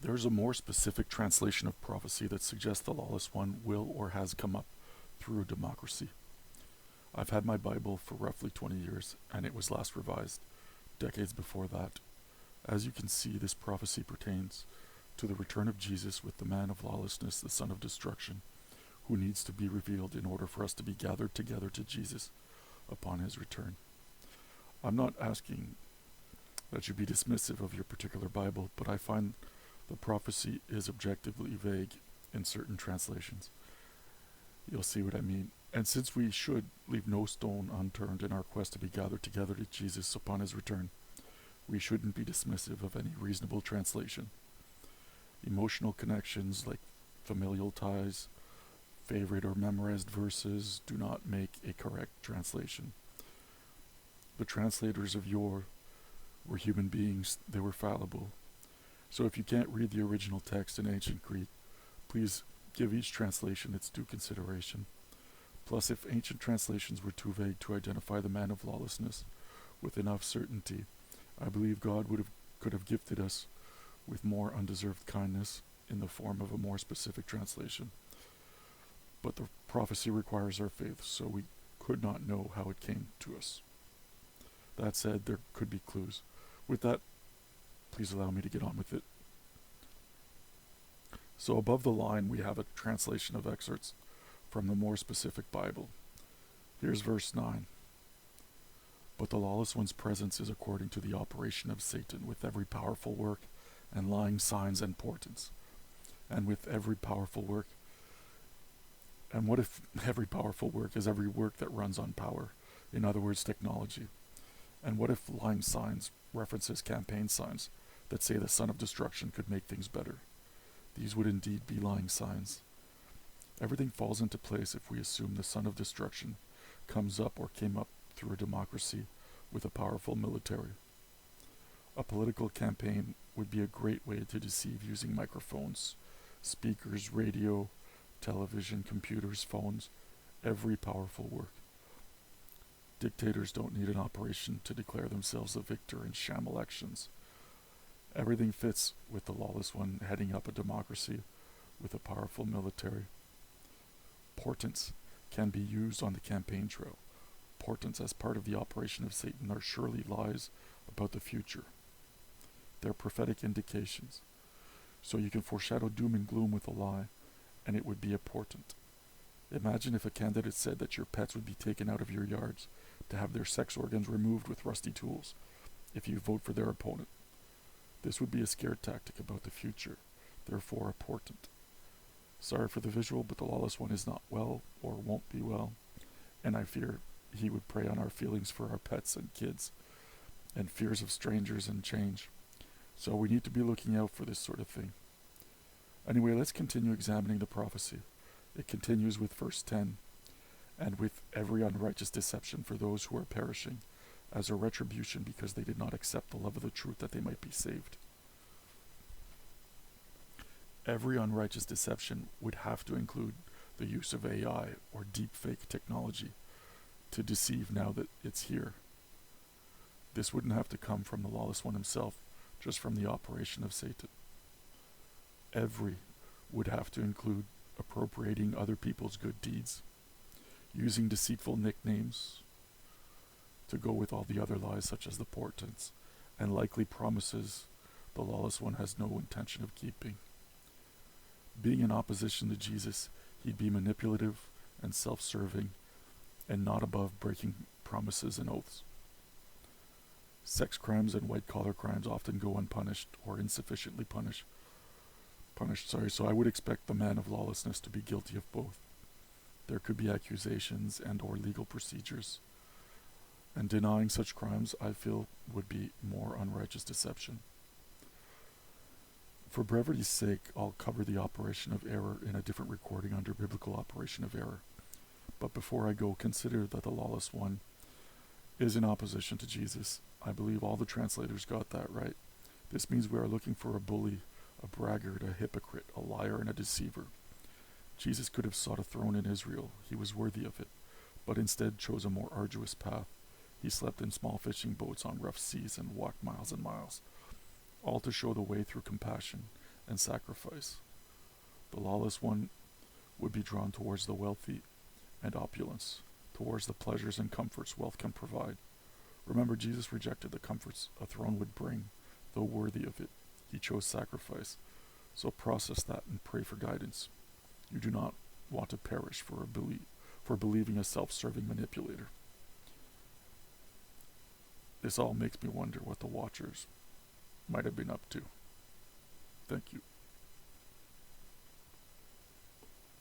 There's a more specific translation of prophecy that suggests the lawless one will or has come up through a democracy. I've had my Bible for roughly 20 years, and it was last revised decades before that. As you can see, this prophecy pertains to the return of Jesus with the man of lawlessness, the son of destruction, who needs to be revealed in order for us to be gathered together to Jesus upon his return. I'm not asking that you be dismissive of your particular Bible, but I find the prophecy is objectively vague in certain translations. You'll see what I mean. And since we should leave no stone unturned in our quest to be gathered together to Jesus upon his return, we shouldn't be dismissive of any reasonable translation. Emotional connections like familial ties, favorite or memorized verses do not make a correct translation. The translators of yore were human beings, they were fallible. So if you can't read the original text in ancient Greek, please give each translation its due consideration. Plus, if ancient translations were too vague to identify the man of lawlessness with enough certainty, I believe God could have gifted us with more undeserved kindness in the form of a more specific translation. But the prophecy requires our faith, so we could not know how it came to us. That said, there could be clues. With that, please allow me to get on with it. So above the line, we have a translation of excerpts from the more specific Bible. Here's verse 9. But the lawless one's presence is according to the operation of Satan, with every powerful work and lying signs and portents. And with every powerful work. And what if every powerful work is every work that runs on power? In other words, technology. And what if lying signs references campaign signs that say the son of destruction could make things better? These would indeed be lying signs. Everything falls into place if we assume the son of destruction comes up or came up through a democracy with a powerful military. A political campaign would be a great way to deceive using microphones, speakers, radio, television, computers, phones, every powerful work. Dictators don't need an operation to declare themselves a victor in sham elections. Everything fits with the lawless one heading up a democracy with a powerful military. Portents can be used on the campaign trail. Portents as part of the operation of Satan are surely lies about the future. They're prophetic indications. So you can foreshadow doom and gloom with a lie, and it would be a portent. Imagine if a candidate said that your pets would be taken out of your yards to have their sex organs removed with rusty tools if you vote for their opponent. This would be a scare tactic about the future, therefore a portent. Sorry for the visual, but the lawless one is not well or won't be well, and I fear he would prey on our feelings for our pets and kids, and fears of strangers and change. So we need to be looking out for this sort of thing. Anyway, let's continue examining the prophecy. It continues with verse 10, and with every unrighteous deception for those who are perishing, as a retribution because they did not accept the love of the truth that they might be saved. Every unrighteous deception would have to include the use of AI or deepfake technology to deceive now that it's here. This wouldn't have to come from the lawless one himself, just from the operation of Satan. Every would have to include appropriating other people's good deeds, using deceitful nicknames to go with all the other lies such as the portents, and likely promises the lawless one has no intention of keeping. Being in opposition to Jesus, he'd be manipulative and self-serving, and not above breaking promises and oaths. Sex crimes and white-collar crimes often go unpunished or insufficiently punished, so I would expect the man of lawlessness to be guilty of both. There could be accusations and or legal procedures, and denying such crimes, I feel, would be more unrighteous deception. For brevity's sake, I'll cover the operation of error in a different recording under biblical operation of error. But before I go, consider that the lawless one is in opposition to Jesus. I believe all the translators got that right. This means we are looking for a bully, a braggart, a hypocrite, a liar, and a deceiver. Jesus could have sought a throne in Israel. He was worthy of it, but instead chose a more arduous path. He slept in small fishing boats on rough seas and walked miles and miles, all to show the way through compassion and sacrifice. The lawless one would be drawn towards the wealthy and opulence, towards the pleasures and comforts wealth can provide. Remember, Jesus rejected the comforts a throne would bring, though worthy of it. He chose sacrifice. So process that and pray for guidance. You do not want to perish for believing a self-serving manipulator. This all makes me wonder what the Watchers might have been up to. Thank you.